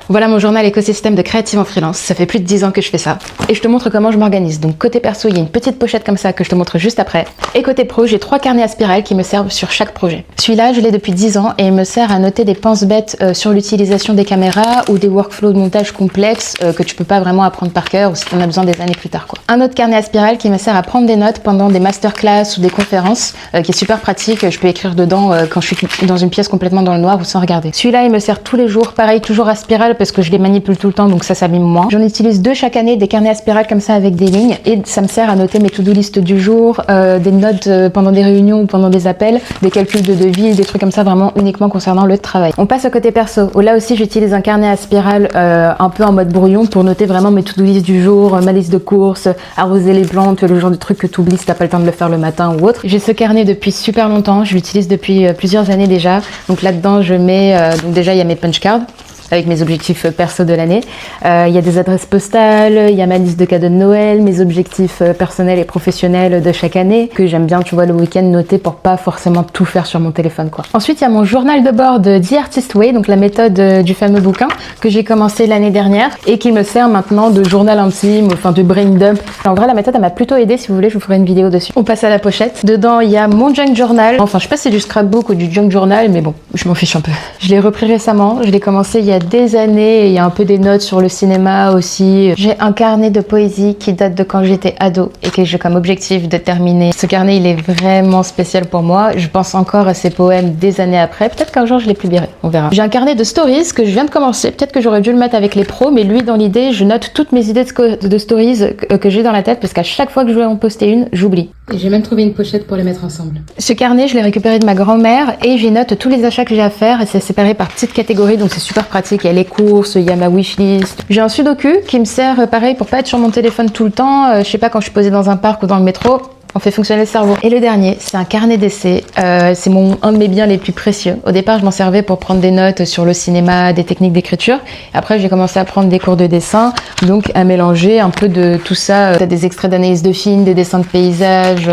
Voilà mon journal écosystème de créative en freelance. Ça fait plus de 10 ans que je fais ça. Et je te montre comment je m'organise. Donc côté perso, il y a une petite pochette comme ça que je te montre juste après. Et côté pro, j'ai 3 carnets à spirale qui me servent sur chaque projet. Celui-là, je l'ai depuis 10 ans et il me sert à noter des penses-bêtes sur l'utilisation des caméras ou des workflows de montage complexes que tu peux pas vraiment apprendre par cœur ou si tu en as besoin des années plus tard, quoi. Un autre carnet à spirale qui me sert à prendre des notes pendant des masterclass ou des conférences, qui est super pratique. Je peux écrire dedans quand je suis dans une pièce complètement dans le noir ou sans regarder. Celui-là, il me sert tous les jours, pareil, toujours à spirale parce que je les manipule tout le temps, donc ça s'abîme moins. J'en utilise 2 chaque année, des carnets à spirale comme ça avec des lignes, et ça me sert à noter mes to-do list du jour, des notes pendant des réunions ou pendant des appels, des calculs de devis, des trucs comme ça vraiment uniquement concernant le travail. On passe au côté perso, où là aussi j'utilise un carnet à spirale un peu en mode brouillon pour noter vraiment mes to-do list du jour, ma liste de courses, arroser les plantes, le genre de truc que tu oublies si t'as pas le temps de le faire le matin ou autre. J'ai ce carnet depuis super longtemps, je l'utilise depuis plusieurs années déjà. Donc là-dedans je mets, donc déjà il y a mes punch cards avec mes objectifs perso de l'année. Il y a des adresses postales, il y a ma liste de cadeaux de Noël, mes objectifs personnels et professionnels de chaque année, que j'aime bien, tu vois, le week-end noter pour pas forcément tout faire sur mon téléphone, quoi. Ensuite, il y a mon journal de bord de The Artist Way, donc la méthode du fameux bouquin que j'ai commencé l'année dernière et qui me sert maintenant de journal intime, enfin de brain dump. En vrai, la méthode, elle m'a plutôt aidé. Si vous voulez, je vous ferai une vidéo dessus. On passe à la pochette. Dedans, il y a mon junk journal. Enfin, je sais pas si c'est du scrapbook ou du junk journal, mais bon, je m'en fiche un peu. Je l'ai repris récemment. Je l'ai commencé il y a des années et il y a un peu des notes sur le cinéma aussi. J'ai un carnet de poésie qui date de quand j'étais ado et que j'ai comme objectif de terminer. Ce carnet, il est vraiment spécial pour moi. Je pense encore à ces poèmes des années après. Peut-être qu'un jour je les publierai, on verra. J'ai un carnet de stories que je viens de commencer. Peut-être que j'aurais dû le mettre avec les pros, mais lui, dans l'idée, je note toutes mes idées de stories que j'ai dans la tête parce qu'à chaque fois que je vais en poster une, j'oublie. Et j'ai même trouvé une pochette pour les mettre ensemble. Ce carnet, je l'ai récupéré de ma grand-mère et j'y note tous les achats que j'ai à faire et c'est séparé par petites catégories, donc c'est super pratique. Il y a les courses, il y a ma wishlist. J'ai un sudoku qui me sert pareil pour pas être sur mon téléphone tout le temps. Je sais pas, quand je suis posée dans un parc ou dans le métro, on fait fonctionner le cerveau. Et le dernier, c'est un carnet d'essais. C'est un de mes biens les plus précieux. Au départ, je m'en servais pour prendre des notes sur le cinéma, des techniques d'écriture. Après, j'ai commencé à prendre des cours de dessin, donc à mélanger un peu de tout ça. Des extraits d'analyse de films, des dessins de paysages,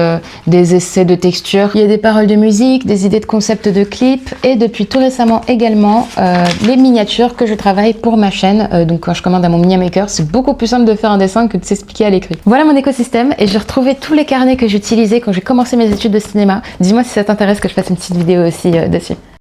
des essais de texture. Il y a des paroles de musique, des idées de concepts de clips et depuis tout récemment également les miniatures que je travaille pour ma chaîne. Donc quand je commande à mon Mini Maker, c'est beaucoup plus simple de faire un dessin que de s'expliquer à l'écrit. Voilà mon écosystème et j'ai retrouvé tous les carnets que j'utilisais quand j'ai commencé mes études de cinéma. Dis-moi si ça t'intéresse que je fasse une petite vidéo aussi dessus.